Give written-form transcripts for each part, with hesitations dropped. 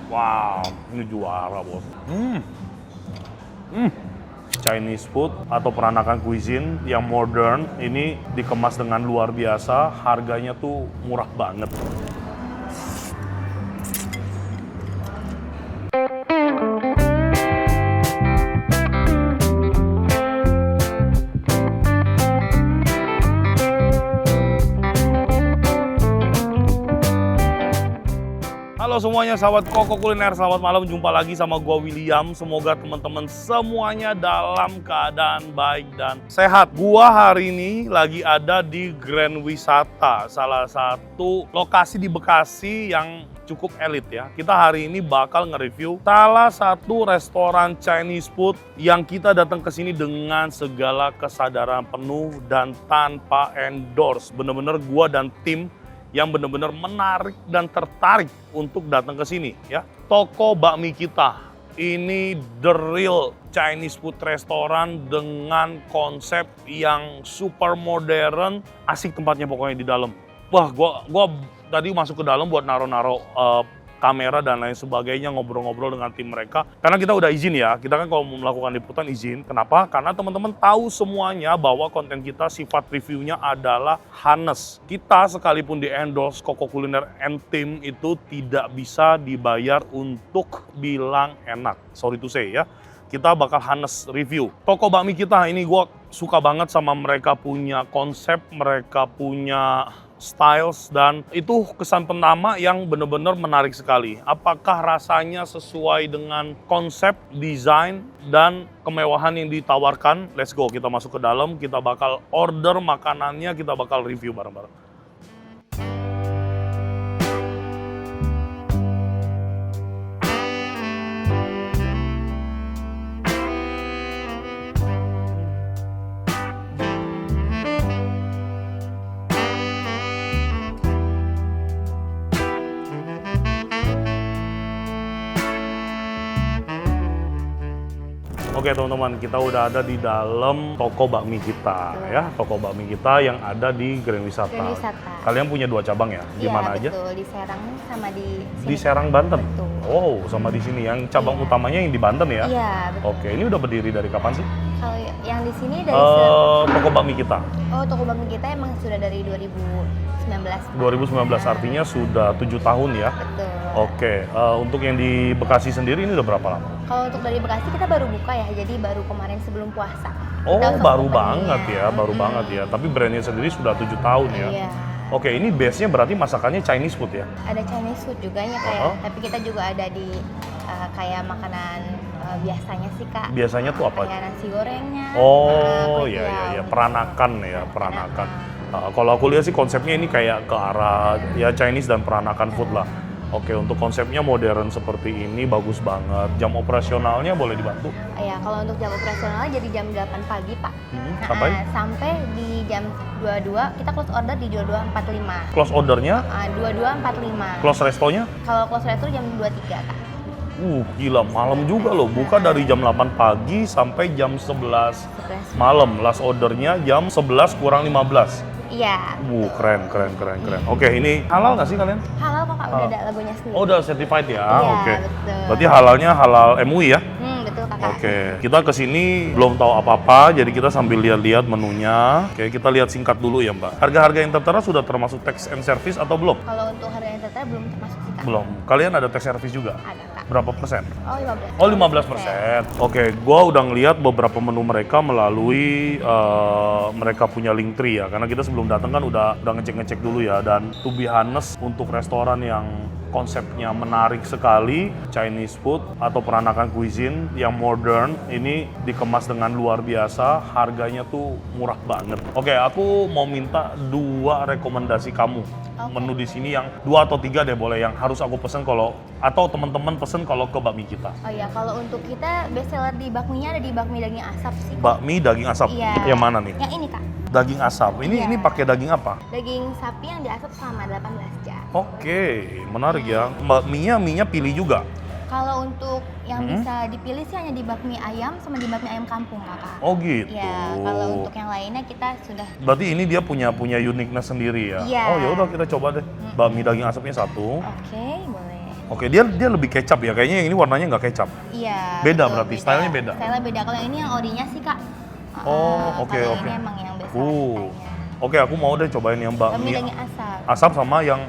Wow, ini juara bos. Chinese food atau peranakan cuisine yang modern ini dikemas dengan luar biasa, harganya tuh murah banget. Halo semuanya, sahabat Koko Kuliner, selamat malam. Jumpa lagi sama gua William. Semoga teman-teman semuanya dalam keadaan baik dan sehat. Gua hari ini lagi ada di Grand Wisata, salah satu lokasi di Bekasi yang cukup elit ya. Kita hari ini bakal nge-review salah satu restoran Chinese food yang kita datang ke sini dengan segala kesadaran penuh dan tanpa endorse. Bener-bener gua dan tim yang benar-benar menarik dan tertarik untuk datang ke sini ya. Toko Bakmi Kita. Ini the real Chinese food restaurant dengan konsep yang super modern, asik tempatnya pokoknya di dalam. Wah, gua tadi masuk ke dalam buat naro-naro kamera dan lain sebagainya, ngobrol-ngobrol dengan tim mereka. Karena kita udah izin ya, kita kan kalau mau melakukan liputan izin. Kenapa? Karena teman-teman tahu semuanya bahwa konten kita sifat reviewnya adalah honest. Kita sekalipun di endorse Koko Kuliner and Team itu tidak bisa dibayar untuk bilang enak. Sorry to say ya. Kita bakal honest review. Toko Bakmi Kita ini gue suka banget sama mereka punya konsep, mereka punya styles, dan itu kesan pertama yang benar-benar menarik sekali. Apakah rasanya sesuai dengan konsep, desain, dan kemewahan yang ditawarkan? Let's go, kita masuk ke dalam, kita bakal order makanannya, kita bakal review bareng-bareng. Oke teman-teman, kita udah ada di dalam Toko Bakmi Kita ya. Toko Bakmi Kita yang ada di Grand Wisata. Grand Wisata. Kalian punya 2 cabang ya? Di mana aja? Betul, di Serang sama di sini. Di Serang, Banten? Betul. Oh, sama di sini. Yang cabang utamanya yang di Banten ya? Iya, betul. Oke, ini udah berdiri dari kapan sih? Kalau yang di sini dari Toko Bakmi Kita. Oh, Toko Bakmi Kita emang sudah dari 2019. 2019 artinya sudah 7 tahun ya? Betul. Oke, untuk yang di Bekasi sendiri ini udah berapa lama? Kalau untuk dari Bekasi kita baru buka ya, jadi baru kemarin sebelum puasa. Oh, Kita baru openingnya. banget ya, baru banget ya. Tapi brandnya sendiri sudah 7 tahun ya? Iya. Oke, ini base-nya berarti masakannya Chinese food ya? Ada Chinese food juga ya kayak, tapi kita juga ada di kayak makanan biasanya sih Kak. Biasanya tuh apa? Kayak nasi gorengnya. Oh, kue iya, iya, tiaw iya. gitu. Peranakan ya, peranakan. Kalau aku lihat sih konsepnya ini kayak ke arah ya Chinese dan peranakan food lah. Oke, untuk konsepnya modern seperti ini bagus banget. Jam operasionalnya boleh dibantu? Ya, kalau untuk jam operasionalnya jadi jam 8 pagi, Pak. Sampai? Sampai di jam 22, kita close order di 22.45. Close ordernya? 22.45. Close restonya? Kalau close resto jam 23, Kak. Gila, malam juga loh. Buka dari jam 8 pagi sampai jam 11 malam. Last ordernya jam 11 kurang 15. Iya. Keren. Oke, ini halal nggak sih kalian? Halal kok, Kak. Udah ada logonya sendiri. Oh, udah certified ya? Iya, Oke. betul. Berarti halalnya halal MUI ya? Betul, Kakak. Oke, kita kesini belum tahu apa-apa, jadi kita sambil lihat-lihat menunya. Oke, kita lihat singkat dulu ya Mbak. Harga-harga yang tertera sudah termasuk tax and service atau belum? Kalau untuk harga yang tertera belum termasuk sih, Kak. Belum. Kalian ada tax service juga? Ada, Kak. Berapa persen? Oh, 15. Oh, 15%. Oke, gua udah ngeliat beberapa menu mereka melalui mereka punya Linktree ya. Karena kita sebelum datang kan udah ngecek-ngecek dulu ya. Dan to be honest, untuk restoran yang konsepnya menarik sekali, Chinese food atau peranakan cuisine yang modern, ini dikemas dengan luar biasa, harganya tuh murah banget. Oke, aku mau minta 2 rekomendasi kamu. Menu di sini yang 2 atau 3 deh boleh, yang harus aku pesen kalau, atau teman-teman pesen kalau ke Bakmi Kita. Oh iya, kalau untuk kita best seller di bakminya ada di bakmi daging asap sih. Bakmi daging asap? Iya. Yang mana nih? Yang ini, Kak. Daging asap. Ini Iya. pakai daging apa? Daging sapi yang diasap selama 18 jam. Oke, menarik ya. Minyak pilih juga. Kalau untuk yang bisa dipilih sih hanya di bakmi ayam sama di bakmi ayam kampung, Kakak. Oh gitu. Ya, kalau untuk yang lainnya kita sudah. Berarti ini dia punya uniqueness sendiri ya? Iya. Oh ya udah kita coba deh. Bakmi daging asapnya 1. Oke, boleh. Oke, dia lebih kecap ya. Kayaknya yang ini warnanya nggak kecap. Iya. Beda betul, berarti, stylenya beda? Stylenya beda. Kalau yang ini yang orinya sih kak. Oh, oke, kalau oke. Ini emang yang biasa rasanya. Oke, aku mau deh cobain yang Kami mie daging asap. asap sama yang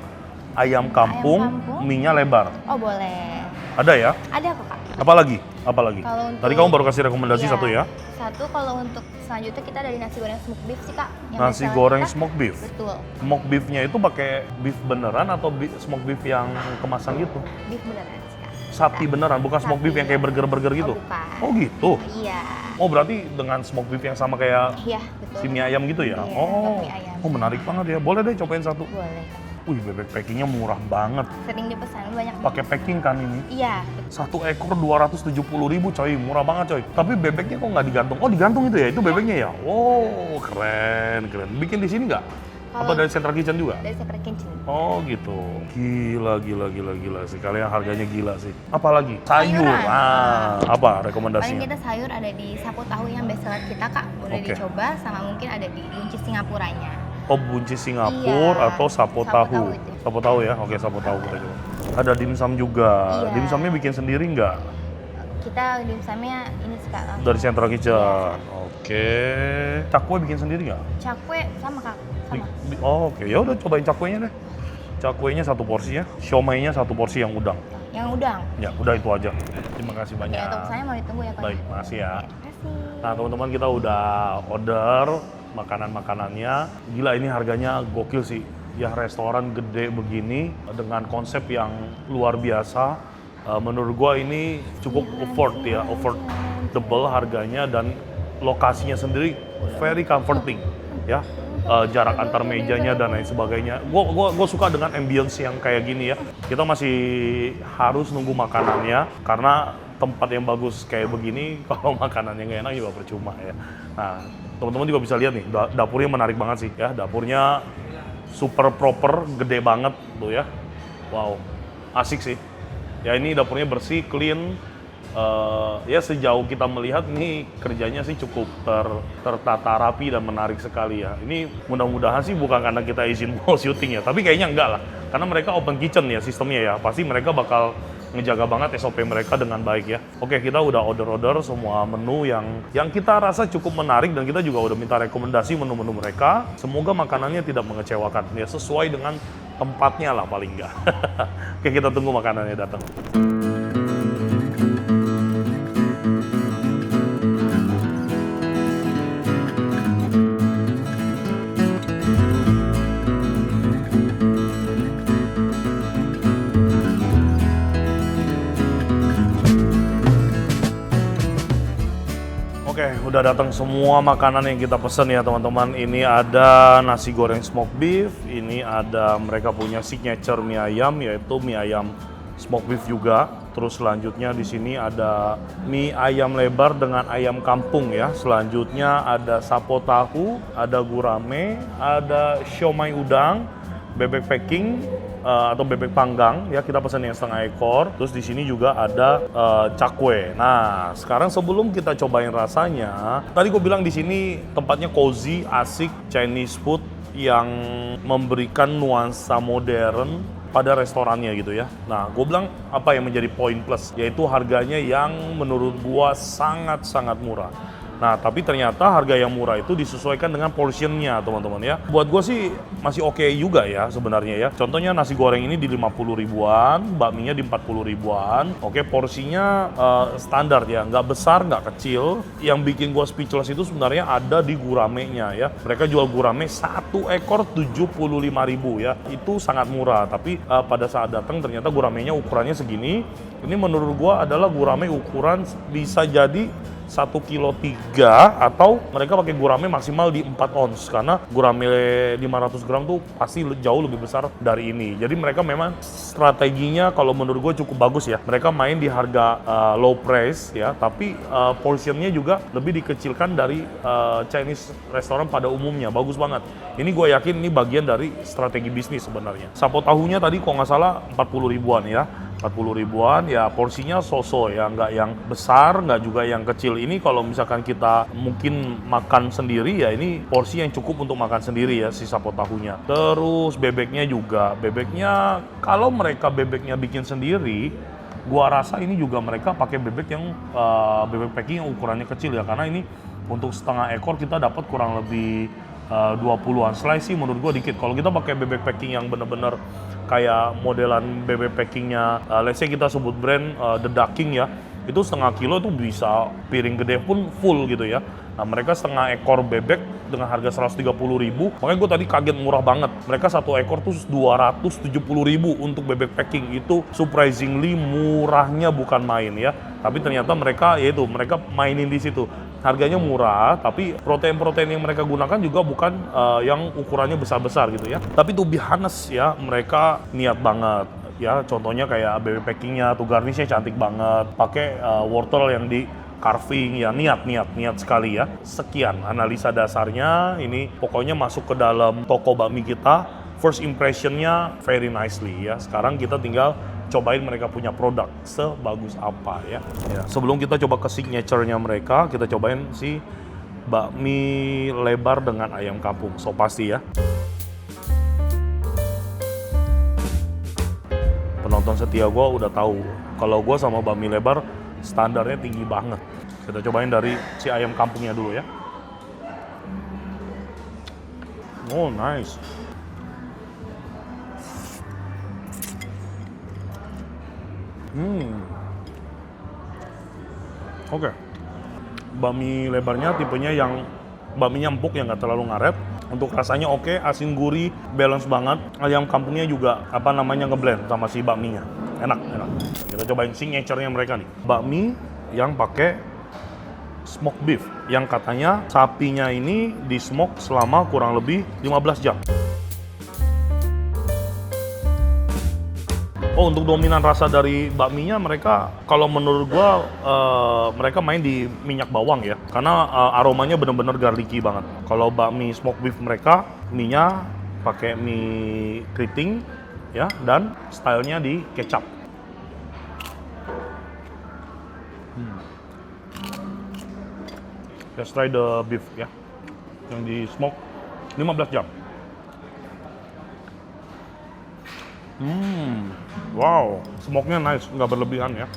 ayam kampung, kampung? mie-nya lebar. Oh boleh. Ada ya? Ada kok kak. Apa lagi? Apa lagi? Kalau untuk- Tadi kamu baru kasih rekomendasi Iya. satu ya? Satu kalau untuk selanjutnya kita dari nasi goreng smoked beef sih kak. Yang Nasi bestseller goreng kita. smoked beef. Betul. Smoked beef-nya itu pakai beef beneran atau smoked beef yang kemasan gitu? Beef beneran sih kak. Sapi beneran, bukan smoked beef Sapi. yang kayak burger-burger gitu? Oh, bukan. Oh gitu? Iya. Oh berarti dengan smoked beef yang sama kayak Iya betul. si mie ayam gitu ya? Iya, Oh, mie ayam. oh menarik banget ya. Boleh deh cobain satu. Boleh. Wih, bebek packingnya murah banget. Sering dipesan banyak. Pakai packing kan ini? Iya. Satu ekor 270.000 coy, murah banget coy. Tapi bebeknya kok nggak digantung? Oh digantung itu ya? Itu bebeknya ya? Oh keren, keren. Bikin di sini nggak? Apa Kalau- dari Central Kitchen juga? Dari Secret Kitchen. Oh gitu. Gila sih. Kalian harganya gila sih. Apalagi? Sayur. Sayuran. Apa Paling rekomendasinya? kita sayur ada di sapu tahu yang bestseller kita kak. Boleh Oke. dicoba sama mungkin ada di buncis Singapuranya. Oh buncis Singapura Iya, atau sapo sapo tahu? tahu itu. Sapo tahu ya? Oke sapo tahu kita coba. Ada dimsum juga. Iya. Dimsumnya bikin sendiri nggak? Kita dimsumnya ini sih kak. langsung. Dari Central Kitchen. Iya. Oke. Cakwe bikin sendiri nggak? Cakwe sama kak. Sama. Oh, oke. Ya udah cobain cakwenya deh. Cakwenya satu porsi ya. Siomay-nya satu porsi yang udang. Yang udang. Ya, udah itu aja. Terima kasih banyak. Ya untuk saya mau ditunggu ya kak. Baik, makasih ya. Terima kasih. Nah, teman-teman kita udah order makanan-makanannya. Gila ini harganya gokil sih. Ya restoran gede begini dengan konsep yang luar biasa. Menurut gua ini cukup affordable harganya dan lokasinya sendiri very comforting ya. Jarak antar mejanya dan lain sebagainya. Gua suka dengan ambience yang kayak gini ya. Kita masih harus nunggu makanannya karena tempat yang bagus kayak begini kalau makanannya nggak enak juga percuma ya. Nah, teman-teman juga bisa lihat nih dapurnya menarik banget sih ya. Dapurnya super proper, gede banget tuh ya. Wow, asik sih. Ya ini dapurnya bersih, clean. Ya sejauh kita melihat ini kerjanya sih cukup tertata rapi dan menarik sekali ya. Ini mudah-mudahan sih bukan karena kita izin mau syuting ya, tapi kayaknya enggak lah. Karena mereka open kitchen ya sistemnya ya, pasti mereka bakal ngejaga banget SOP mereka dengan baik ya. Oke, kita udah order semua menu yang kita rasa cukup menarik dan kita juga udah minta rekomendasi menu-menu mereka. Semoga makanannya tidak mengecewakan ya, sesuai dengan tempatnya lah paling enggak. Oke, kita tunggu makanannya datang. Oke, udah datang semua makanan yang kita pesen ya teman-teman. Ini ada nasi goreng smoked beef, ini ada mereka punya signature mie ayam yaitu mie ayam smoked beef juga. Terus selanjutnya di sini ada mie ayam lebar dengan ayam kampung ya. Selanjutnya ada sapo tahu, ada gurame, ada siomay udang, bebek packing atau bebek panggang ya, kita pesan yang setengah ekor. Terus di sini juga ada cakwe. Nah, sekarang sebelum kita cobain rasanya, tadi gue bilang di sini tempatnya cozy, asik, Chinese food yang memberikan nuansa modern pada restorannya gitu ya. Nah, gue bilang apa yang menjadi poin plus, yaitu harganya yang menurut gua sangat-sangat murah. Nah, tapi ternyata harga yang murah itu disesuaikan dengan portionnya, teman-teman ya. Buat gue sih masih oke juga ya sebenarnya ya. Contohnya nasi goreng ini di 50 ribuan, bakminya di 40 ribuan. Oke, porsinya standar ya, nggak besar, nggak kecil. Yang bikin gue speechless itu sebenarnya ada di guramenya ya. Mereka jual gurame satu ekor 75.000 ya. Itu sangat murah, tapi pada saat datang ternyata guramenya ukurannya segini. Ini menurut gue adalah gurame ukuran bisa jadi 1,3 kilo atau mereka pakai gurame maksimal di 4 ons karena gurame 500 gram tuh pasti jauh lebih besar dari ini. Jadi mereka memang strateginya kalau menurut gue cukup bagus ya. Mereka main di harga low price ya, tapi portionnya juga lebih dikecilkan dari Chinese restoran pada umumnya. Bagus banget. Ini gue yakin ini bagian dari strategi bisnis sebenarnya. Sapo tahunya tadi kalau nggak salah 40 ribuan ya. 40 ribuan, ya porsinya so-so ya, nggak yang besar, nggak juga yang kecil. Ini kalau misalkan kita mungkin makan sendiri ya, ini porsi yang cukup untuk makan sendiri ya, si sapo tahunya. Terus bebeknya juga, bebeknya kalau mereka bebeknya bikin sendiri, gua rasa ini juga mereka pakai bebek yang bebek packing yang ukurannya kecil ya, karena ini untuk setengah ekor kita dapat kurang lebih 20-an slice sih menurut gua dikit. Kalau kita pakai bebek packing yang bener-bener kayak modelan bebek packingnya, let's say kita sebut brand The Duck King ya, itu setengah kilo itu bisa piring gede pun full gitu ya. Nah mereka setengah ekor bebek dengan harga 130.000, makanya gue tadi kaget murah banget. Mereka satu ekor tuh 270.000 untuk bebek packing, itu surprisingly murahnya bukan main ya. Tapi ternyata mereka yaitu mereka mainin di situ. Harganya murah, tapi protein-protein yang mereka gunakan juga bukan yang ukurannya besar-besar gitu ya. Tapi to be honest ya, mereka niat banget. Ya, contohnya kayak bebek packingnya, tuh garnishnya cantik banget. Pakai wortel yang di carving, ya niat sekali ya. Sekian analisa dasarnya, ini pokoknya masuk ke dalam toko bakmi kita. First impressionnya very nicely ya. Sekarang kita tinggal cobain mereka punya produk sebagus apa ya. Sebelum kita coba ke signature-nya mereka, kita cobain si bakmi lebar dengan ayam kampung. So pasti ya. Penonton setia gue udah tahu kalau gue sama bakmi lebar standarnya tinggi banget. Kita cobain dari si ayam kampungnya dulu ya. Oh nice. Oke. Bakmi lebarnya tipenya yang bakminya empuk yang nggak terlalu ngaret. Untuk rasanya oke, asin gurih, balance banget. Ayam kampungnya juga ngeblend sama si bakminya. Enak. Kita cobain signature-nya mereka nih. Bakmi yang pakai smoke beef, yang katanya sapinya ini di smoke selama kurang lebih 15 jam. Oh, untuk dominan rasa dari bakminya mereka, kalau menurut gua mereka main di minyak bawang ya, karena aromanya bener-bener garlicky banget. Kalau bakmi smoke beef mereka, mie-nya pakai mie keriting ya, dan stylenya di kecap. Let's try the beef ya, yang di smoke 15 jam. Wow, smoke-nya nice, nggak berlebihan ya.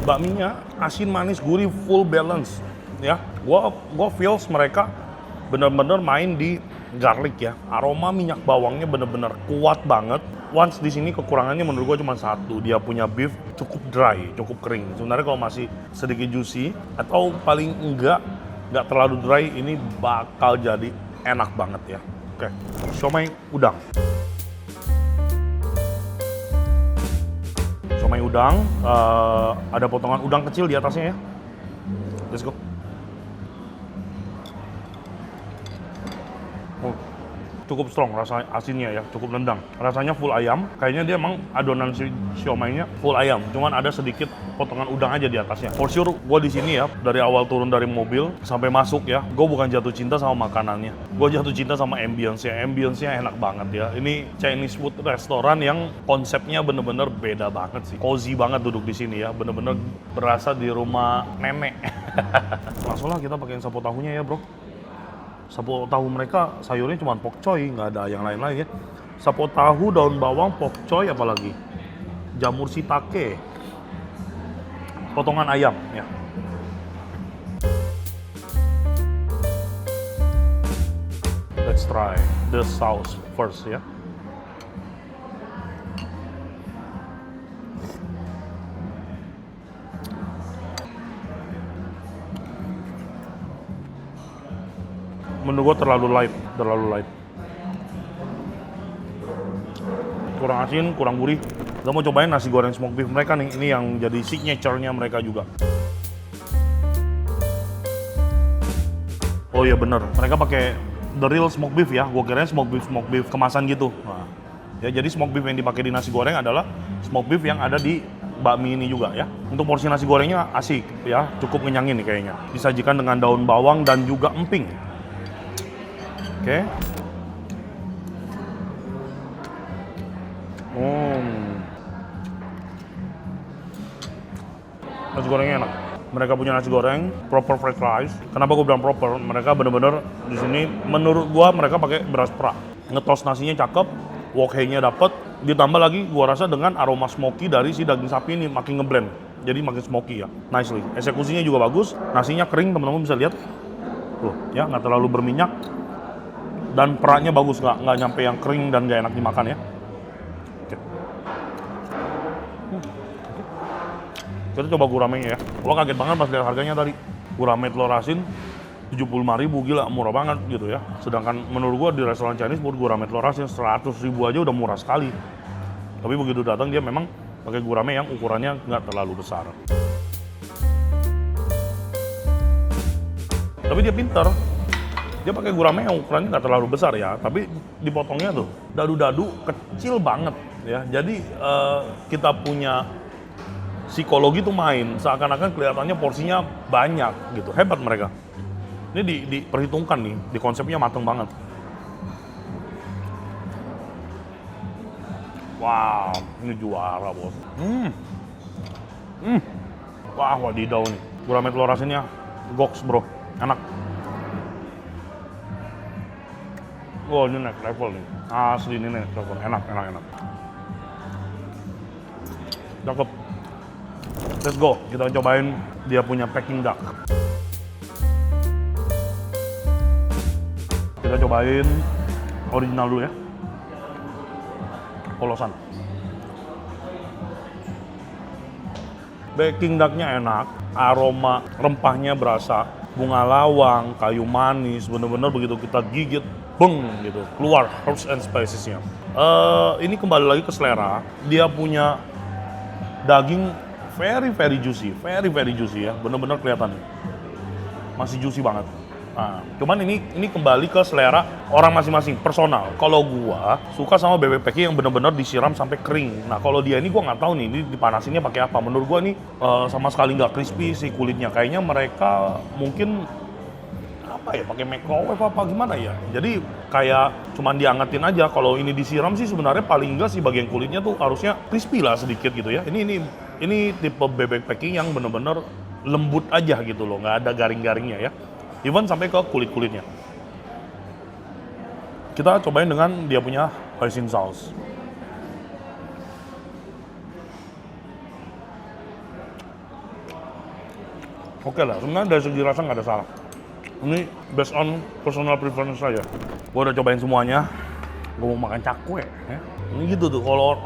Bakminya asin, manis, gurih, full balance ya. Gua feels mereka bener-bener main di garlic ya. Aroma minyak bawangnya bener-bener kuat banget. Once di sini kekurangannya menurut gua cuma satu, dia punya beef cukup dry, cukup kering. Sebenarnya kalau masih sedikit juicy atau paling enggak terlalu dry, ini bakal jadi enak banget ya. Oke, siomay udang. Siomay udang, ada potongan udang kecil di atasnya ya. Let's go. Oh, cukup strong rasa asinnya ya, cukup nendang. Rasanya full ayam, kayaknya dia emang adonan si siomaynya full ayam, cuman ada sedikit potongan udang aja di atasnya. For sure, gue di sini ya, dari awal turun dari mobil sampai masuk ya, gue bukan jatuh cinta sama makanannya, gue jatuh cinta sama ambience-nya. Ambience-nya enak banget ya. Ini Chinese food restoran yang konsepnya bener-bener beda banget sih. Cozy banget duduk di sini ya, bener-bener berasa di rumah nenek. Langsung lah kita pakein sapo tahunya ya bro. Sapo tahu mereka sayurnya cuma pokcoy, nggak ada yang lain-lain ya. Sapo tahu, daun bawang, pokcoy, apalagi jamur shiitake, potongan ayam ya. Let's try the sauce first ya. Menurut gua terlalu light. Kurang asin, kurang gurih. Kita mau cobain nasi goreng smoke beef mereka nih. Ini yang jadi signature-nya mereka juga. Oh iya bener, mereka pakai the real smoke beef ya. Gua kirain smoke beef kemasan gitu. Nah, ya jadi smoke beef yang dipakai di nasi goreng adalah smoke beef yang ada di bakmi ini juga ya. Untuk porsi nasi gorengnya asik ya, cukup ngenyangin nih kayaknya. Disajikan dengan daun bawang dan juga emping. Oke. Nasi gorengnya enak. Mereka punya nasi goreng proper fried rice. Kenapa gue bilang proper? Mereka bener-bener di sini menurut gue mereka pakai beras pra. Ngetos nasinya cakep, wok hei-nya dapet. Ditambah lagi gue rasa dengan aroma smoky dari si daging sapi ini makin ngeblend. Jadi makin smoky ya, nicely. Eksekusinya juga bagus. Nasinya kering, teman-teman bisa lihat. Tuh, ya nggak terlalu berminyak. Dan peraknya bagus, nggak nyampe yang kering dan nggak enak dimakan ya. Kita coba guramenya ya. Gua kaget banget pas lihat harganya tadi. Gurame telur asin 75.000, gila murah banget gitu ya. Sedangkan menurut gua di restoran Chinese buat gurame telur asin 100.000 aja udah murah sekali. Tapi begitu datang dia memang pakai gurame yang ukurannya nggak terlalu besar. Tapi dia pinter. Dia pakai gurame yang ukurannya nggak terlalu besar ya, tapi dipotongnya tuh dadu-dadu kecil banget ya. Jadi kita punya psikologi tuh main, seakan-akan kelihatannya porsinya banyak gitu. Hebat mereka. Ini diperhitungkan nih, di konsepnya mateng banget. Wow, ini juara bos. Wah, wadidaw nih. Gurame telur asinnya goks bro, enak. Wah, ini next level nih. Asli ini next level, enak. Cakep. Let's go, kita cobain dia punya Peking duck. Kita cobain original dulu ya. Polosan. Peking ducknya enak, aroma rempahnya berasa. Bunga lawang, kayu manis, bener-bener begitu kita gigit, beng gitu, keluar herbs and spicesnya. Ini kembali lagi ke selera, dia punya daging very juicy ya, bener-bener kelihatan masih juicy banget. Nah, cuman ini kembali ke selera orang masing-masing, personal. Kalau gua suka sama bebek Peking yang bener-bener disiram sampai kering. Nah, kalau dia ini gua nggak tahu nih, ini dipanasinnya pakai apa. Menurut gua nih sama sekali nggak crispy si kulitnya. Kayaknya mereka mungkin apa ya, pakai microwave apa gimana ya. Jadi kayak cuman diangetin aja. Kalau ini disiram sih sebenarnya paling enggak sih bagian kulitnya tuh harusnya crispy lah sedikit gitu ya. Ini tipe bebek Peking yang bener-bener lembut aja gitu loh, nggak ada garing-garingnya ya. Even sampai ke kulit-kulitnya. Kita cobain dengan dia punya hoisin sauce. Oke lah, sebenarnya dari segi rasa nggak ada salah. Ini based on personal preference saja. Gue udah cobain semuanya. Gue mau makan cakwe. Ya. Ini gitu tuh, kalau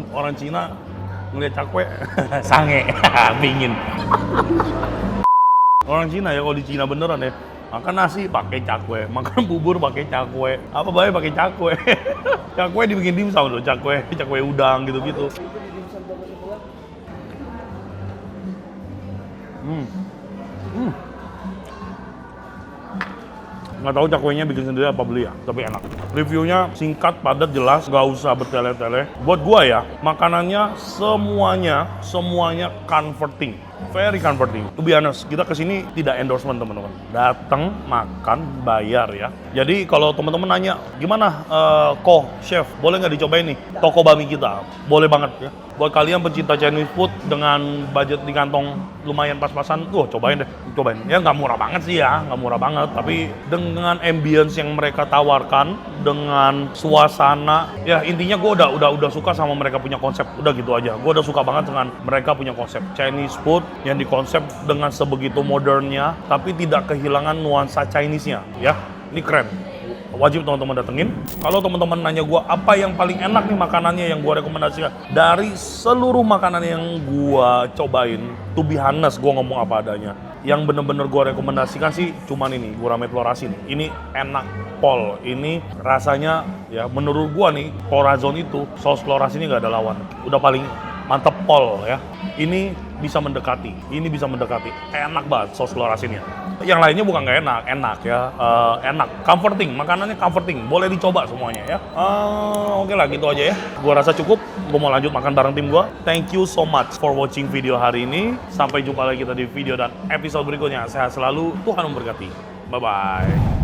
orang Cina ngeliat cakwe, sange, pingin. Orang Cina ya, kalau di Cina beneran ya, makan nasi pakai cakwe, makan bubur pakai cakwe, apa baik pakai cakwe. Cakwe dibikin dimsum loh, cakwe udang gitu-gitu. Nggak tahu cakwenya bikin sendiri apa beli ya, tapi enak. Reviewnya singkat, padat, jelas, nggak usah bertele-tele. Buat gua ya, makanannya semuanya comforting. Very comforting. To be honest, kita kesini tidak endorsement teman-teman. Datang, makan, bayar ya. Jadi kalau teman-teman nanya, gimana chef, boleh nggak dicobain nih toko bami kita? Boleh banget ya. Buat kalian pencinta Chinese food dengan budget di kantong lumayan pas-pasan, cobain deh, cobain. Ya nggak murah banget sih ya, nggak murah banget. Tapi dengan ambience yang mereka tawarkan, dengan suasana, ya intinya gue udah suka sama mereka punya konsep. Udah gitu aja. Gue udah suka banget dengan mereka punya konsep Chinese food yang dikonsep dengan sebegitu modernnya, tapi tidak kehilangan nuansa Chinese-nya. Ya, ini keren. Wajib teman-teman datengin. Kalau teman-teman nanya gue apa yang paling enak nih makanannya yang gue rekomendasikan, dari seluruh makanan yang gue cobain, to be honest, gue ngomong apa adanya, yang bener-bener gue rekomendasikan sih cuman ini, gurame telur asin. Ini enak pol. Ini rasanya ya menurut gue nih, Corazon itu saus telur asinnya nggak ada lawan. Udah paling mantep pol ya. Ini bisa mendekati, enak banget saus telur asinnya. Yang lainnya bukan nggak enak, enak ya, enak, comforting, makanannya comforting, boleh dicoba semuanya ya. Oke lah gitu aja ya, gua rasa cukup, gua mau lanjut makan bareng tim gua. Thank you so much for watching video hari ini, sampai jumpa lagi kita di video dan episode berikutnya. Sehat selalu, Tuhan memberkati, bye-bye.